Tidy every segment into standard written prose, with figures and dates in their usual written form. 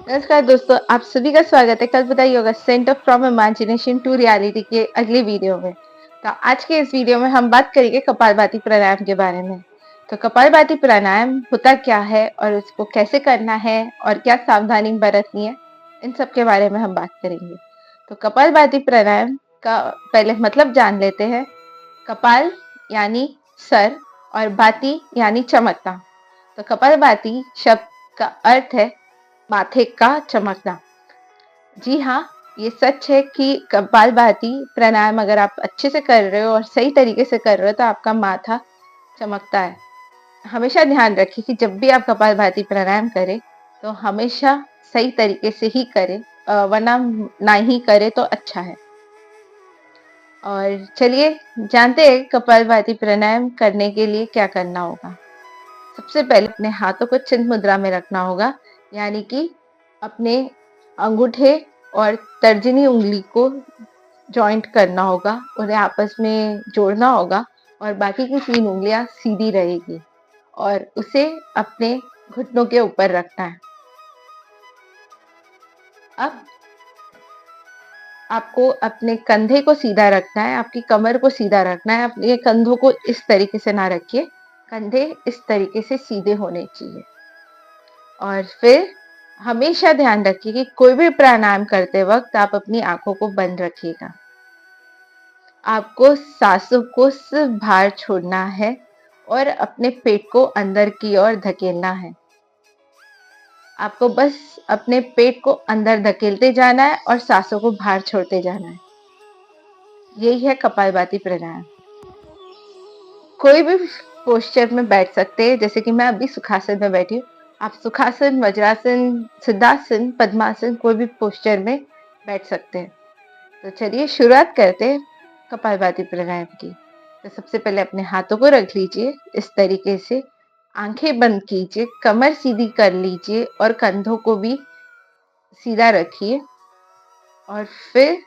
नमस्कार दोस्तों, आप सभी का स्वागत है। कल बताइए होगा centre from imagination to reality के अगले वीडियो में। तो आज के इस वीडियो में हम बात करेंगे कपालभाति प्राणायाम के बारे में। तो कपालभाति प्राणायाम होता क्या है और उसको कैसे करना है और क्या सावधानी बरतनी है, इन सब के बारे में हम बात करेंगे। तो कपालभाति प्राणायाम का पहले मतलब जान लेते हैं। कपाल यानी सर और भाति यानी चमकना। तो कपालभाति शब्द का अर्थ है माथे का चमकना। जी हाँ, ये सच है कि कपालभाति प्राणायाम अगर आप अच्छे से कर रहे हो और सही तरीके से कर रहे हो तो आपका माथा चमकता है। हमेशा ध्यान रखिए कि जब भी आप कपालभाति प्राणायाम करें तो हमेशा सही तरीके से ही करें, वरना ना ही करें तो अच्छा है। और चलिए जानते हैं कपालभाति प्राणायाम करने के लिए क्या करना होगा। सबसे पहले अपने हाथों को चिन्ह मुद्रा में रखना होगा, यानी कि अपने अंगूठे और तर्जनी उंगली को जॉइंट करना होगा, उन्हें आपस में जोड़ना होगा और बाकी की 3 उंगलियां सीधी रहेगी और उसे अपने घुटनों के ऊपर रखना है। अब आपको अपने कंधे को सीधा रखना है, आपकी कमर को सीधा रखना है। अपने कंधों को इस तरीके से ना रखिए, कंधे इस तरीके से सीधे होने चाहिए। और फिर हमेशा ध्यान रखिए कि कोई भी प्राणायाम करते वक्त आप अपनी आंखों को बंद रखिएगा। आपको सांसों को सिर्फ बाहर छोड़ना है और अपने पेट को अंदर की ओर धकेलना है। आपको बस अपने पेट को अंदर धकेलते जाना है और सांसों को बाहर छोड़ते जाना है। यही है कपालभाति प्राणायाम। कोई भी पोस्चर में बैठ सकते हैं, जैसे कि मैं अभी सुखासन में बैठी हूँ। आप सुखासन, वज्रासन, सिद्धासन, पद्मासन कोई भी पोस्चर में बैठ सकते हैं। तो चलिए शुरुआत करते हैं कपालभाति प्राणायाम की। तो सबसे पहले अपने हाथों को रख लीजिए इस तरीके से, आंखें बंद कीजिए, कमर सीधी कर लीजिए और कंधों को भी सीधा रखिए। और फिर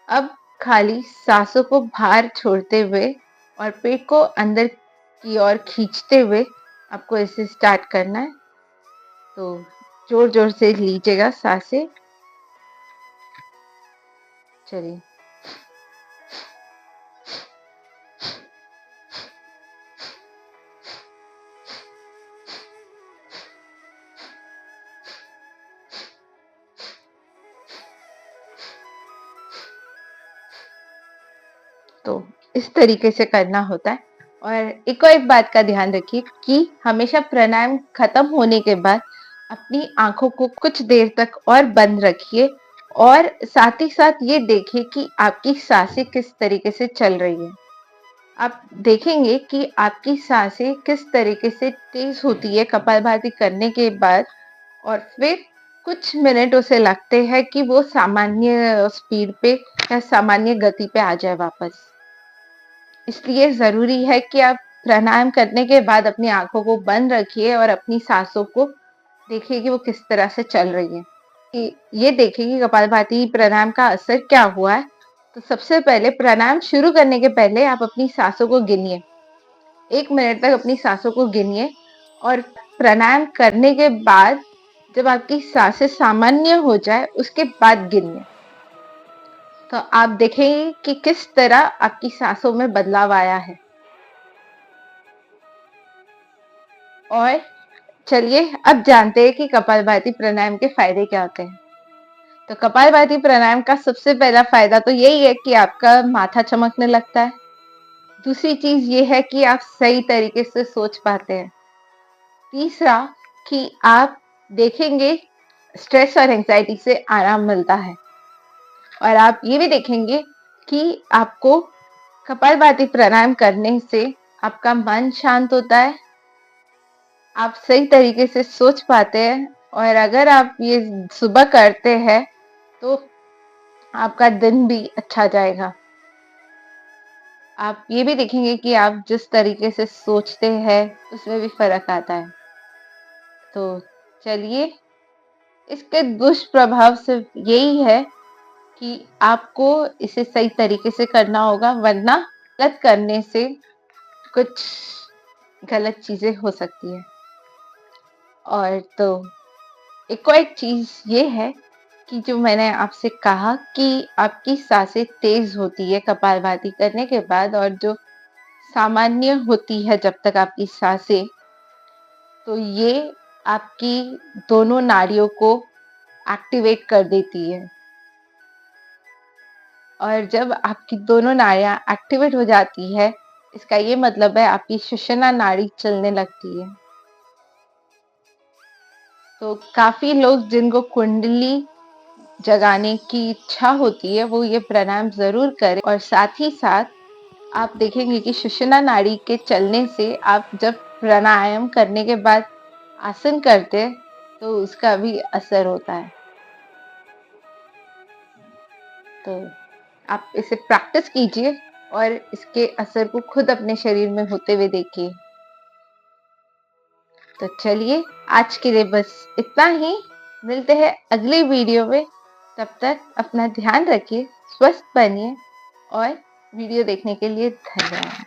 अब खाली सांसों को बाहर छोड़ते हुए और पेट को अंदर की ओर खींचते हुए आपको इसे स्टार्ट करना है। तो जोर जोर से लीजिएगा सांसें। चलिए। तो इस तरीके से करना होता है। और एक और एक बात का ध्यान रखिए कि हमेशा प्राणायाम खत्म होने के बाद अपनी आंखों को कुछ देर तक और बंद रखिए और साथ ही साथ ये देखिए कि आपकी सांसें किस तरीके से चल रही है। आप देखेंगे कि आपकी सांसें किस तरीके से तेज होती है कपालभाति करने के बाद, और फिर कुछ मिनट उसे लगते हैं कि वो सामान्य स्पीड पे या सामान्य गति पे आ जाए वापस। इसलिए ज़रूरी है कि आप प्राणायाम करने के बाद अपनी आँखों को बंद रखिए और अपनी साँसों को देखिए कि वो किस तरह से चल रही है। ये देखिए कि कपालभाति प्राणायाम का असर क्या हुआ है। तो सबसे पहले प्राणायाम शुरू करने के पहले आप अपनी साँसों को गिनिए। 1 मिनट तक अपनी साँसों को गिनिए और प्राणायाम करने के बाद जब आपकी साँसें सामान्य हो जाए उसके बाद गिनिए। तो आप देखेंगे कि किस तरह आपकी सांसों में बदलाव आया है। और चलिए अब जानते हैं कि कपालभाति प्राणायाम के फायदे क्या होते हैं। तो कपालभाति प्राणायाम का सबसे पहला फायदा तो यही है कि आपका माथा चमकने लगता है। दूसरी चीज ये है कि आप सही तरीके से सोच पाते हैं। तीसरा कि आप देखेंगे स्ट्रेस और एंजाइटी से आराम मिलता है। और आप ये भी देखेंगे कि आपको कपालभाति प्राणायाम करने से आपका मन शांत होता है, आप सही तरीके से सोच पाते हैं। और अगर आप ये सुबह करते हैं तो आपका दिन भी अच्छा जाएगा। आप ये भी देखेंगे कि आप जिस तरीके से सोचते हैं उसमें भी फर्क आता है। तो चलिए, इसके दुष्प्रभाव सिर्फ यही है कि आपको इसे सही तरीके से करना होगा, वरना गलत करने से कुछ गलत चीजें हो सकती है। और तो एक और एक चीज ये है कि जो मैंने आपसे कहा कि आपकी सांसें तेज होती है कपालभाति करने के बाद, और जो सामान्य होती है जब तक आपकी सांसें, तो ये आपकी दोनों नाड़ियों को एक्टिवेट कर देती है। और जब आपकी दोनों नाड़ियां एक्टिवेट हो जाती है, इसका ये मतलब है आपकी सुषुम्ना नाड़ी चलने लगती है। तो काफी लोग जिनको कुंडली जगाने की इच्छा होती है वो ये प्राणायाम जरूर करें। और साथ ही साथ आप देखेंगे कि सुषुम्ना नाड़ी के चलने से आप जब प्राणायाम करने के बाद आसन करते हैं तो उसका भी असर होता है। तो आप इसे प्रैक्टिस कीजिए और इसके असर को खुद अपने शरीर में होते हुए देखिए। तो चलिए, आज के लिए बस इतना ही। मिलते हैं अगले वीडियो में। तब तक अपना ध्यान रखिए, स्वस्थ बनिए, और वीडियो देखने के लिए धन्यवाद।